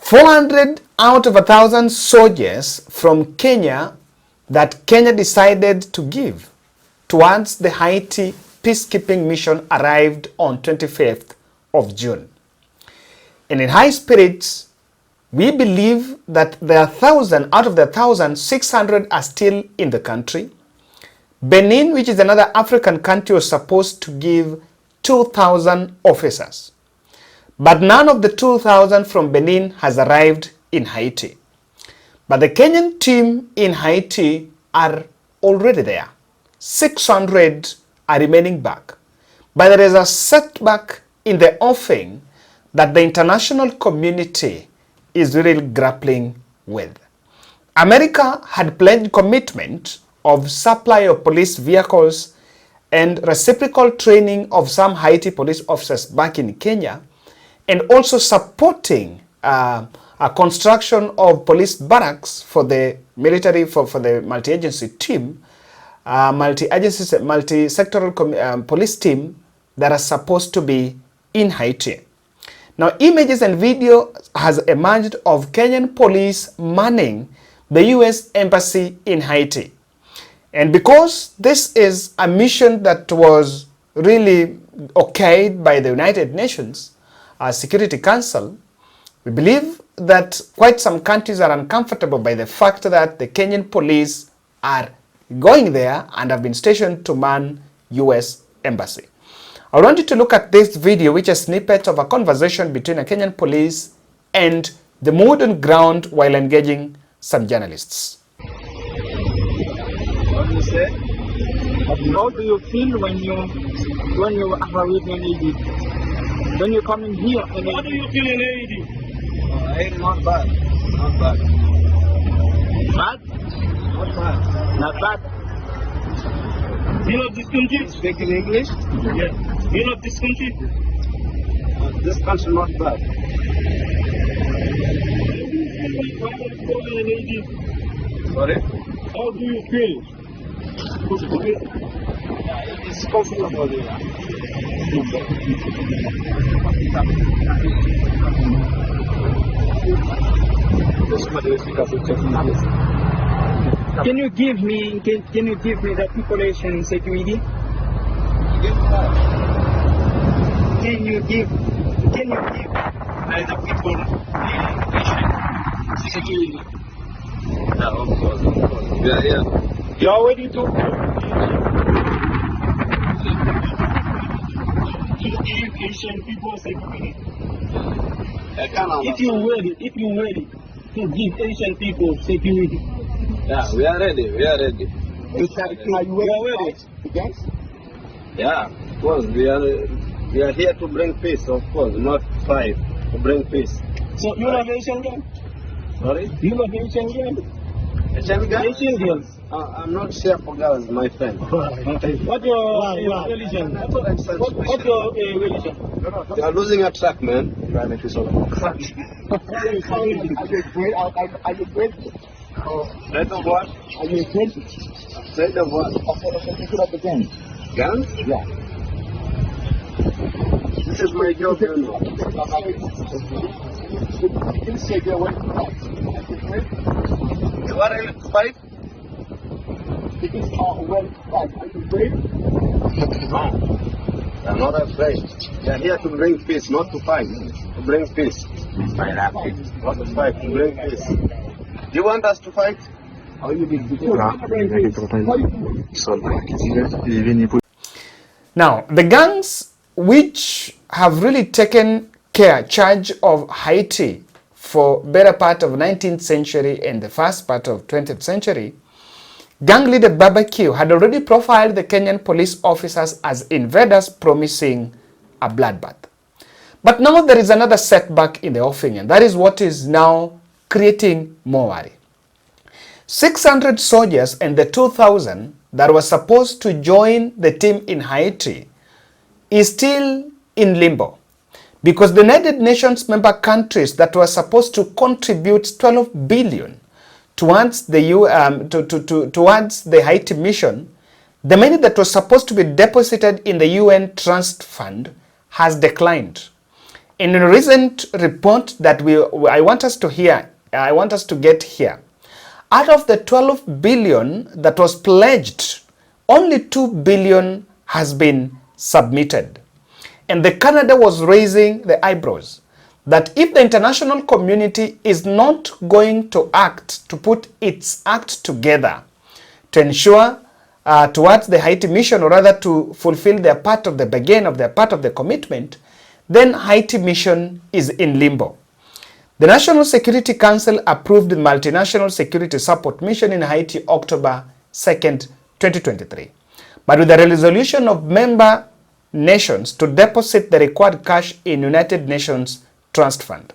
400 out of 1,000 soldiers from Kenya that Kenya decided to give towards the Haiti peacekeeping mission arrived on 25th of June. And in high spirits, we believe that there are 1,000 out of the 1,600 are still in the country. Benin, which is another African country, was supposed to give 2,000 officers. But none of the 2,000 from Benin has arrived in Haiti. But the Kenyan team in Haiti are already there. 600 are remaining back. But there is a setback in the offing that the international community is really grappling with. America had pledged commitment of supply of police vehicles and reciprocal training of some Haiti police officers back in Kenya, and also supporting a construction of police barracks for the military, for the multi-agency team, multi-sectoral police team that are supposed to be in Haiti. Now, images and video has emerged of Kenyan police manning the US Embassy in Haiti. And because this is a mission that was really okayed by the United Nations Security Council, we believe that quite some countries are uncomfortable by the fact that the Kenyan police are going there and have been stationed to man US Embassy. I want you to look at this video, which is a snippet of a conversation between a Kenyan police and the mood on ground while engaging some journalists. What do you say? How do you feel when you arrive in Haiti? When you come in here? How do you feel in Haiti? Haiti, not bad. Not bad. Bad? Not bad. Not bad. You know this country? Speaking English? Yeah. You know this country? This country not bad. Sorry? How do you feel? It's comfortable here. Can you give me the population security? Can you give the people security? Yeah, of course. Yeah. You are ready to give Asian people security? If you're ready to give Asian people security. Yeah, we are ready. Are you ready? Yes? Yeah, of course. We are here to bring peace, of course, not fight, to bring peace. So you love Asian girls? Sorry? You love Asian girls? Asian girls? I'm not here for girls, my friend. What's your religion? What's your religion? You are losing a track, man. Are you afraid? Afraid of what? Are you afraid? Afraid of what? Afraid of the gun. Guns? Yeah. This is my job, you know. You can say you're away from us. Are you afraid? You are ready to fight? You can say away to fight. Are you afraid? No. I'm not afraid. We are here to bring peace, not to fight. To bring peace. Not to fight, to bring peace. Do you want us to fight? Now, the gangs which have really taken charge of Haiti for better part of 19th century and the first part of 20th century, gang leader Barbecue had already profiled the Kenyan police officers as invaders promising a bloodbath. But now there is another setback in the offing, and that is what is now creating more worry. 600 soldiers and the 2,000 that were supposed to join the team in Haiti is still in limbo, because the United Nations member countries that were supposed to contribute 12 billion towards the towards the Haiti mission, the money that was supposed to be deposited in the UN Trust Fund has declined. In a recent report that I want us to get here, out of the 12 billion that was pledged, only 2 billion has been submitted. And the Canada was raising the eyebrows that if the international community is not going to act, to put its act together to ensure towards the Haiti mission, or rather to fulfill their part of the bargain, of their part of the commitment, then Haiti mission is in limbo. The National Security Council approved the Multinational Security Support Mission in Haiti October 2nd, 2023. But with the resolution of member nations to deposit the required cash in United Nations Trust Fund.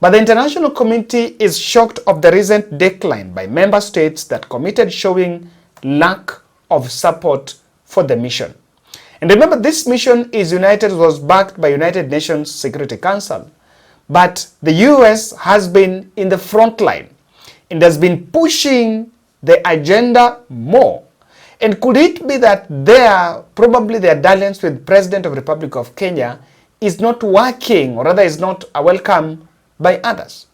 But the international community is shocked of the recent decline by member states that committed, showing lack of support for the mission. And remember, this mission was backed by United Nations Security Council. But the US has been in the front line and has been pushing the agenda more. And could it be that probably their dalliance with President of the Republic of Kenya is not working, or rather is not welcome by others?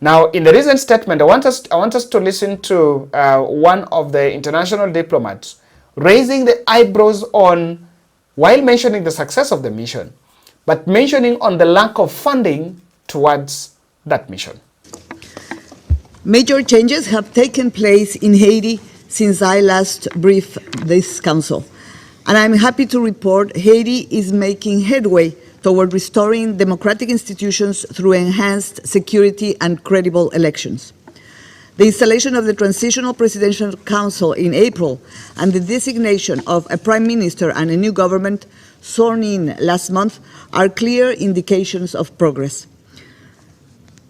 Now, in the recent statement, I want us to listen to one of the international diplomats raising the eyebrows on, while mentioning the success of the mission, but mentioning on the lack of funding towards that mission. Major changes have taken place in Haiti since I last briefed this council, and I'm happy to report Haiti is making headway toward restoring democratic institutions through enhanced security and credible elections. The installation of the Transitional Presidential Council in April and the designation of a prime minister and a new government sworn in last month are clear indications of progress.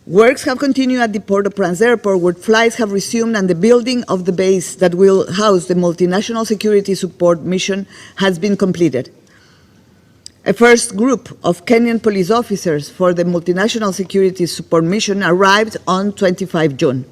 Works have continued at the Port-au-Prince airport, where flights have resumed, and the building of the base that will house the multinational security support mission has been completed. A first group of Kenyan police officers for the multinational security support mission arrived on 25 June.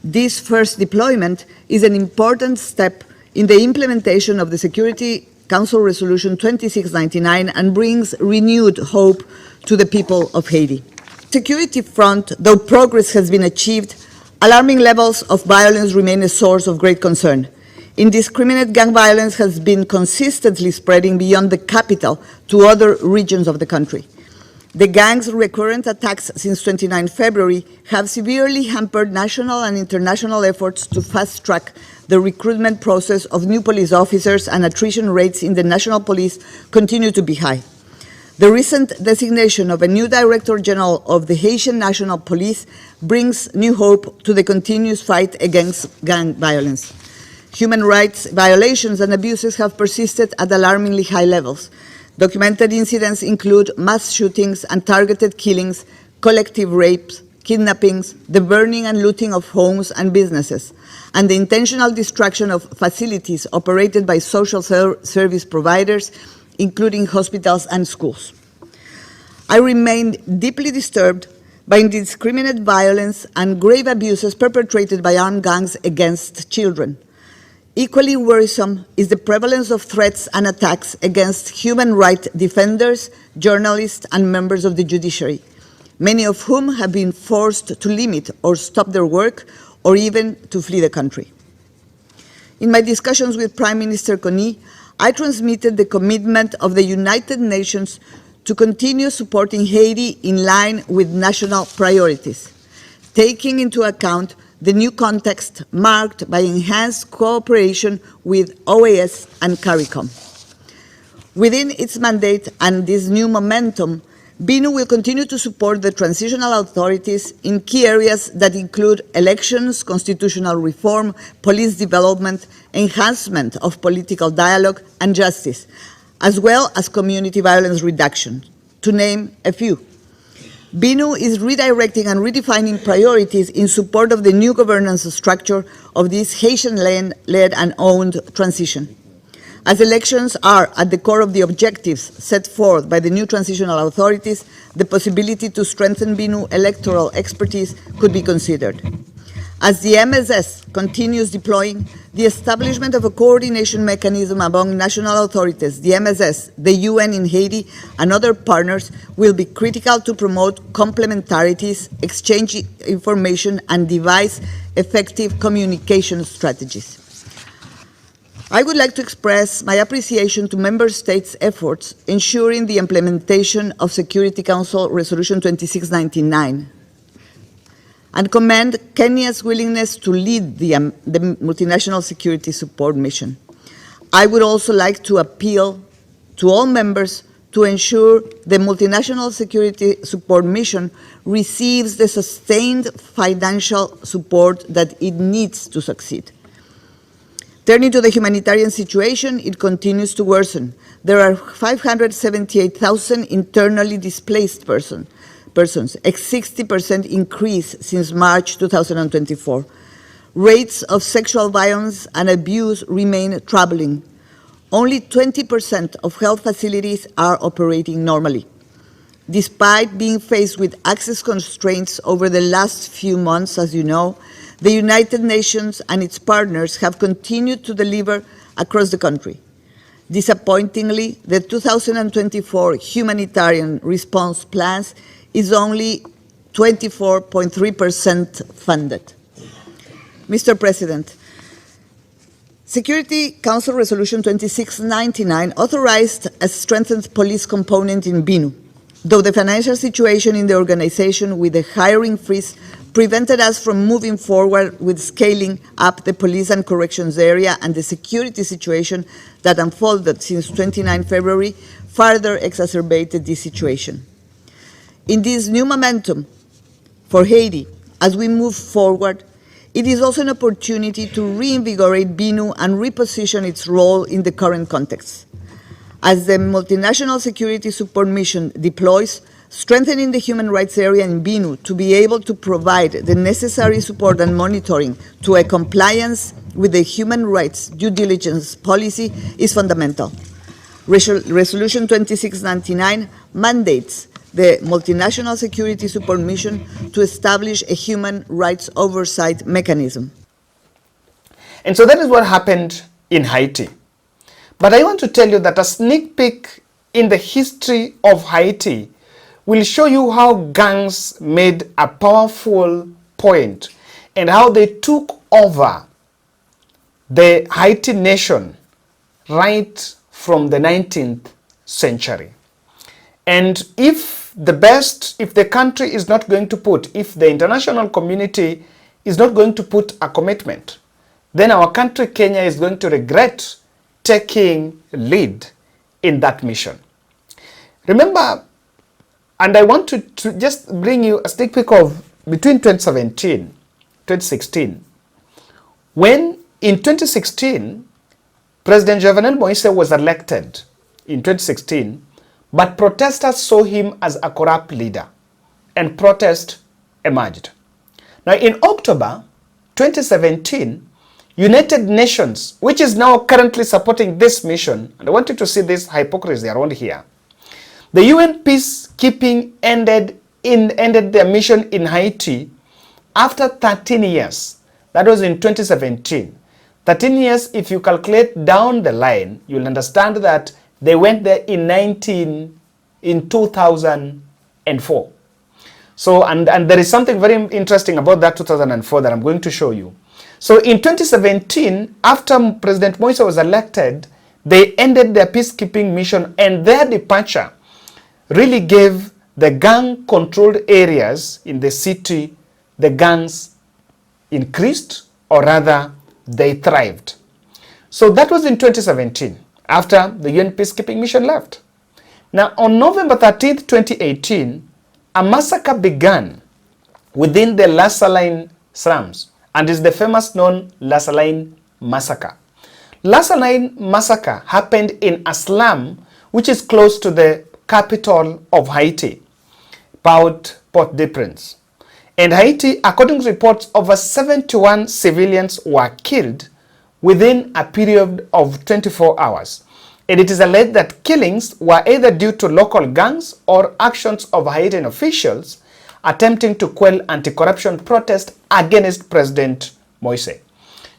This first deployment is an important step in the implementation of the Security Council Resolution 2699 and brings renewed hope to the people of Haiti. Security front, though progress has been achieved, alarming levels of violence remain a source of great concern. Indiscriminate gang violence has been consistently spreading beyond the capital to other regions of the country. The gang's recurrent attacks since 29 February have severely hampered national and international efforts to fast-track the recruitment process of new police officers, and attrition rates in the national police continue to be high. The recent designation of a new Director General of the Haitian National Police brings new hope to the continuous fight against gang violence. Human rights violations and abuses have persisted at alarmingly high levels. Documented incidents include mass shootings and targeted killings, collective rapes, kidnappings, the burning and looting of homes and businesses, and the intentional destruction of facilities operated by social service providers, including hospitals and schools. I remain deeply disturbed by indiscriminate violence and grave abuses perpetrated by armed gangs against children. Equally worrisome is the prevalence of threats and attacks against human rights defenders, journalists, and members of the judiciary, many of whom have been forced to limit or stop their work, or even to flee the country. In my discussions with Prime Minister Kony, I transmitted the commitment of the United Nations to continue supporting Haiti in line with national priorities, taking into account the new context marked by enhanced cooperation with OAS and CARICOM. Within its mandate and this new momentum, BINU will continue to support the transitional authorities in key areas that include elections, constitutional reform, police development, enhancement of political dialogue and justice, as well as community violence reduction, to name a few. BINU is redirecting and redefining priorities in support of the new governance structure of this Haitian-led and owned transition. As elections are at the core of the objectives set forth by the new transitional authorities, the possibility to strengthen BINU electoral expertise could be considered. As the MSS continues deploying, the establishment of a coordination mechanism among national authorities, the MSS, the UN in Haiti, and other partners will be critical to promote complementarities, exchange information, and devise effective communication strategies. I would like to express my appreciation to Member States' efforts ensuring the implementation of Security Council Resolution 2699 and commend Kenya's willingness to lead the multinational security support mission. I would also like to appeal to all members to ensure the multinational security support mission receives the sustained financial support that it needs to succeed. Turning to the humanitarian situation, it continues to worsen. There are 578,000 internally displaced persons, a 60% increase since March 2024. Rates of sexual violence and abuse remain troubling. Only 20% of health facilities are operating normally. Despite being faced with access constraints over the last few months, as you know, the United Nations and its partners have continued to deliver across the country. Disappointingly, the 2024 humanitarian response plans is only 24.3% funded. Mr. President, Security Council Resolution 2699 authorized a strengthened police component in Binu, though the financial situation in the organization with the hiring freeze prevented us from moving forward with scaling up the police and corrections area, and the security situation that unfolded since 29 February further exacerbated this situation. In this new momentum for Haiti, as we move forward, it is also an opportunity to reinvigorate Binu and reposition its role in the current context. As the multinational security support mission deploys, strengthening the human rights area in Binu to be able to provide the necessary support and monitoring to a compliance with the human rights due diligence policy is fundamental. Resolution 2699 mandates the multinational security support mission to establish a human rights oversight mechanism. And so that is what happened in Haiti. But I want to tell you that a sneak peek in the history of Haiti will show you how gangs made a powerful point and how they took over the Haiti nation right from the 19th century. And if the country is not going to put, if the international community is not going to put a commitment, then our country, Kenya, is going to regret taking lead in that mission. Remember, and I want to just bring you a sneak peek of between 2016, when in 2016, President Jovenel Moise was elected in 2016, but protesters saw him as a corrupt leader, and protest emerged. Now in October 2017, United Nations, which is now currently supporting this mission, and I want you to see this hypocrisy around here. The UN peacekeeping ended their mission in Haiti after 13 years. That was in 2017. 13 years, if you calculate down the line, you'll understand that they went there in 2004. So, and there is something very interesting about that 2004 that I'm going to show you. So in 2017, after President Moise was elected, they ended their peacekeeping mission, and their departure really gave the gang-controlled areas in the city, the gangs increased, or rather, they thrived. So that was in 2017, after the UN peacekeeping mission left. Now, on November 13th, 2018, a massacre began within the La Saline slums, and is the famous known La Saline massacre. La Saline massacre happened in a slum which is close to the capital of Haiti, Port-au-Prince. In Haiti, according to reports, over 71 civilians were killed within a period of 24 hours. And it is alleged that killings were either due to local gangs or actions of Haitian officials attempting to quell anti-corruption protest against President Moise.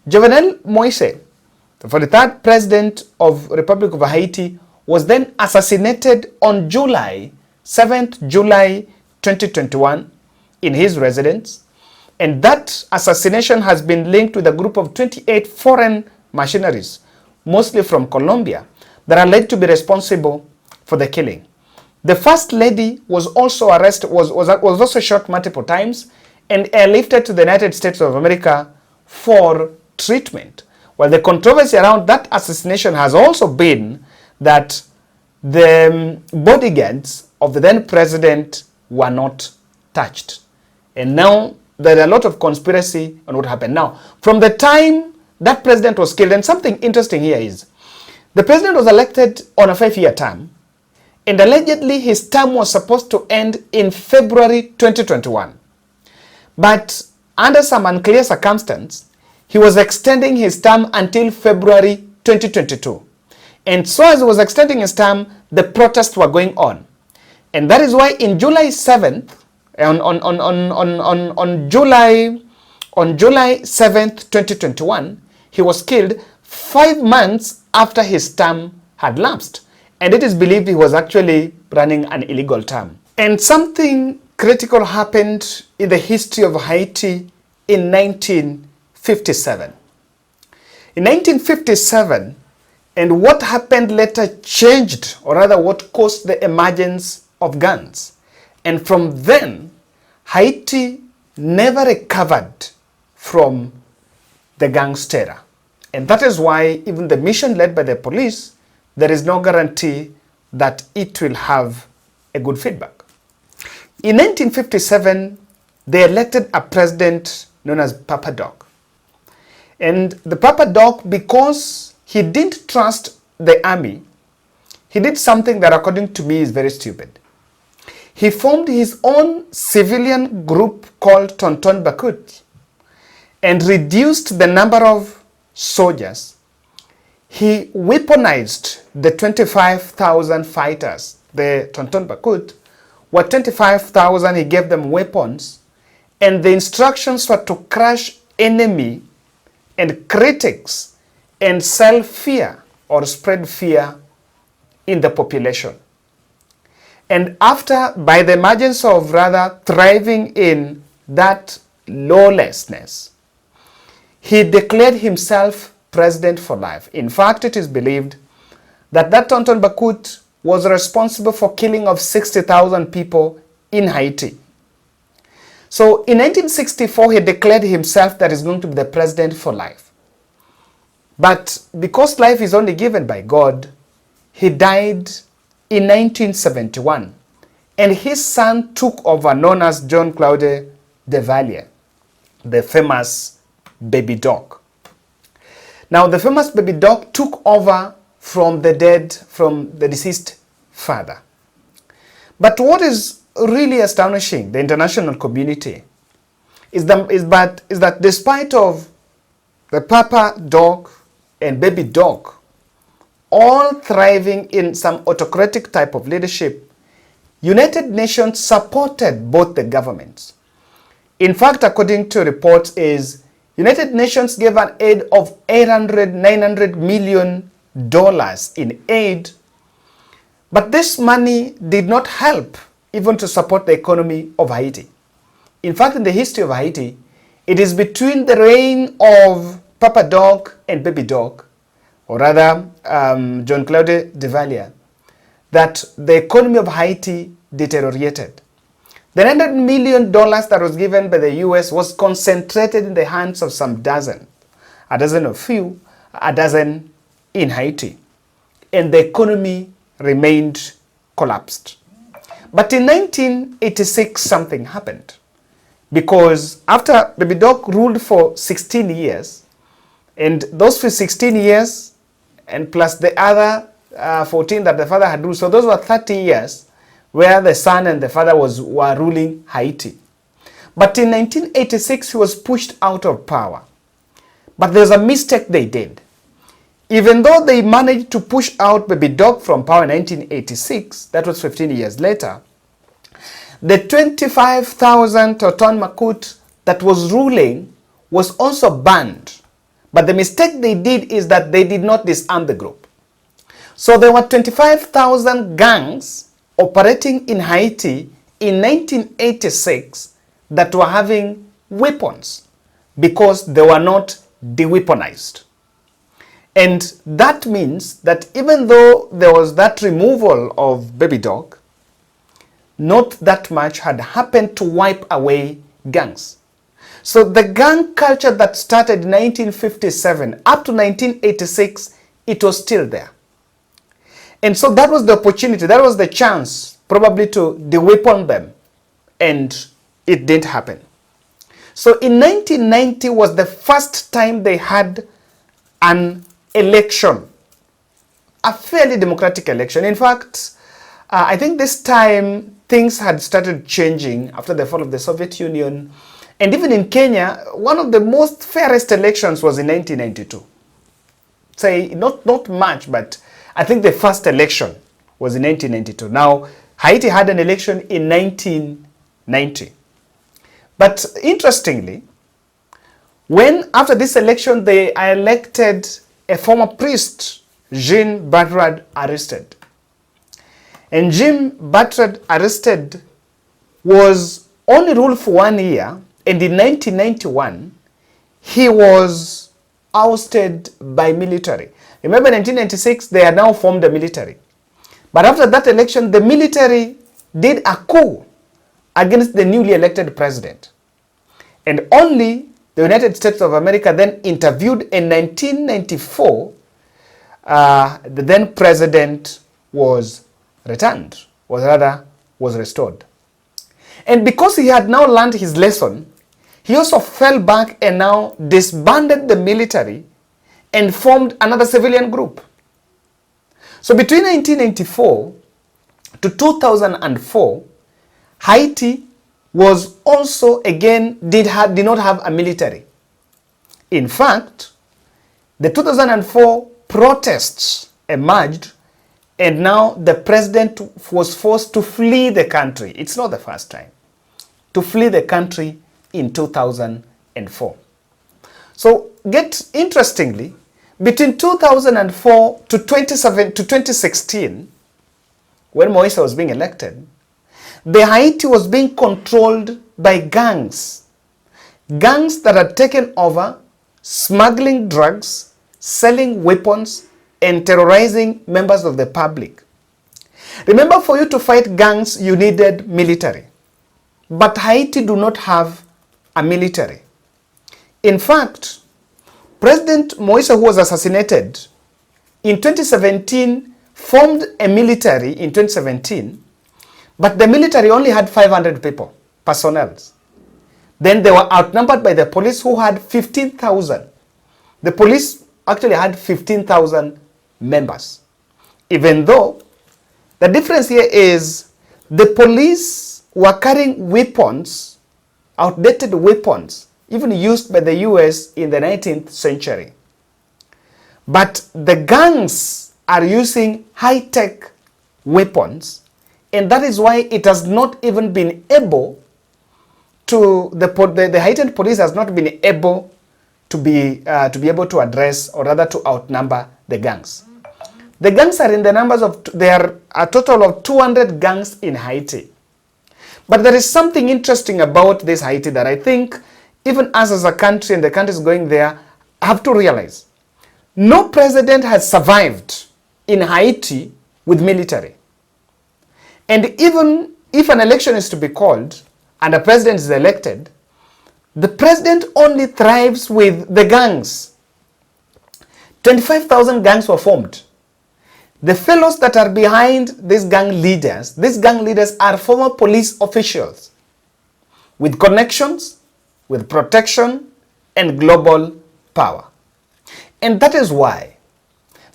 Jovenel Moise, the 43rd president of Republic of Haiti, was then assassinated on July 7th, July 2021 in his residence. And that assassination has been linked with a group of 28 foreign mercenaries, mostly from Colombia, that are alleged to be responsible for the killing. The first lady was also arrested, was also shot multiple times and airlifted to the United States of America for treatment. Well, the controversy around that assassination has also been that the bodyguards of the then president were not touched. And now there are a lot of conspiracy on what happened. Now, from the time that president was killed, and something interesting here is, the president was elected on a 5-year term, and allegedly his term was supposed to end in February 2021. But under some unclear circumstance, he was extending his term until February 2022. And so as he was extending his term, the protests were going on. And that is why in July 7th, on July 7th, 2021, he was killed 5 months after his term had lapsed. And it is believed he was actually running an illegal term. And something critical happened in the history of Haiti in 1957. In 1957, and what happened later changed, or rather what caused the emergence of guns. And from then, Haiti never recovered from the gang's terror. And that is why even the mission led by the police, there is no guarantee that it will have a good feedback. In 1957, they elected a president known as Papa Doc. And the Papa Doc, because he didn't trust the army, he did something that according to me is very stupid. He formed his own civilian group called Tonton Bakut and reduced the number of soldiers. He weaponized the 25,000 fighters. The Tonton Bakut were 25,000. He gave them weapons, and the instructions were to crush enemy and critics and sell fear or spread fear in the population. And after, by the emergence of rather thriving in that lawlessness, he declared himself president for life. In fact, it is believed that Tonton Bakut was responsible for killing of 60,000 people in Haiti. So in 1964, he declared himself that he's going to be the president for life. But because life is only given by God, he died in 1971. And his son took over, known as John Claude Devalier, the famous baby dog. Now, the famous baby dog took over from the deceased father. But what is really astonishing, the international community, is that despite of the Papa dog and baby dog all thriving in some autocratic type of leadership, United Nations supported both the governments. In fact, according to reports, United Nations gave an aid of $900 million in aid, but this money did not help even to support the economy of Haiti. In fact, in the history of Haiti, it is between the reign of Papa Dog and Baby Dog, or rather John Claude Devalier, that the economy of Haiti deteriorated. The $900 million that was given by the US was concentrated in the hands of some dozen, a dozen in Haiti. And the economy remained collapsed. But in 1986, something happened. Because after Baby Dog ruled for 16 years, and those for 16 years, and plus the other 14 that the father had ruled, so those were 30 years, where the son and the father were ruling Haiti. But in 1986, he was pushed out of power. But there's a mistake they did. Even though they managed to push out Baby Dog from power in 1986, that was 15 years later, The 25,000 Toton Makut that was ruling was also banned. But the mistake they did is that they did not disarm the group. So there were 25,000 gangs operating in Haiti in 1986 that were having weapons because they were not de-weaponized. And that means that even though there was that removal of Baby Dog, not that much had happened to wipe away gangs. So the gang culture that started in 1957 up to 1986, it was still there. And so that was the opportunity, that was the chance probably to de-weapon them, and it didn't happen. So in 1990 was the first time they had an election, a fairly democratic election. In fact, I think this time things had started changing after the fall of the Soviet Union. And even in Kenya, one of the most fairest elections was in 1992. Say, not much, but I think the first election was in 1992. Now, Haiti had an election in 1990. But interestingly, when after this election they elected a former priest, Jean Bertrand Aristide. And Jean Bertrand Aristide was only ruled for 1 year, and in 1991, he was ousted by military. Remember, in 1996, they had now formed a military. But after that election, the military did a coup against the newly elected president. And only the United States of America then interviewed in 1994. The then president was returned, was restored. And because he had now learned his lesson, he also fell back and now disbanded the military and formed another civilian group. So between 1994 to 2004, Haiti was also again did not have a military. In fact, the 2004 protests emerged, and now the president was forced to flee the country. It's not the first time. To flee the country in 2004. So interestingly, between 2004 to 2016, when Moïse was being elected, the Haiti was being controlled by gangs. Gangs that had taken over, smuggling drugs, selling weapons, and terrorizing members of the public. Remember, for you to fight gangs, you needed military. But Haiti do not have a military. In fact, President Moïse, who was assassinated in 2017, formed a military in 2017, but the military only had 500 people, personnel. Then they were outnumbered by the police, who had 15,000. The police actually had 15,000 members. Even though the difference here is the police were carrying weapons, outdated weapons, even used by the US in the 19th century. But the gangs are using high-tech weapons, and that is why it has not even been able to, the Haitian police has not been able to be able to address, or rather to outnumber the gangs. The gangs are in the numbers of, there are a total of 200 gangs in Haiti. But there is something interesting about this Haiti that I think even us as a country and the countries going there have to realize. No president has survived in Haiti with military. And even if an election is to be called and a president is elected, the president only thrives with the gangs. 25,000 gangs were formed. The fellows that are behind these gang leaders are former police officials with connections, with protection, and global power. And that is why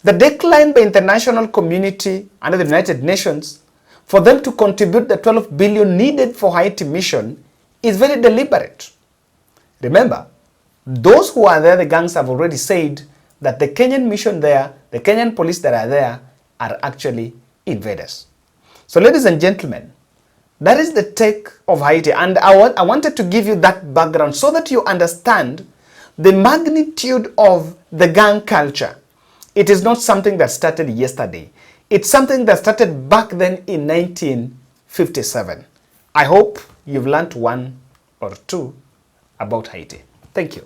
the decline by international community under the United Nations for them to contribute the 12 billion needed for Haiti mission is very deliberate. Remember, those who are there, the gangs have already said that the Kenyan mission there, the Kenyan police that are there, are actually invaders. So ladies and gentlemen, That is the take of Haiti. And I wanted to give you that background so that you understand the magnitude of the gang culture. It is not something that started yesterday. It's something that started back then in 1957. I hope you've learned one or two about Haiti. Thank you.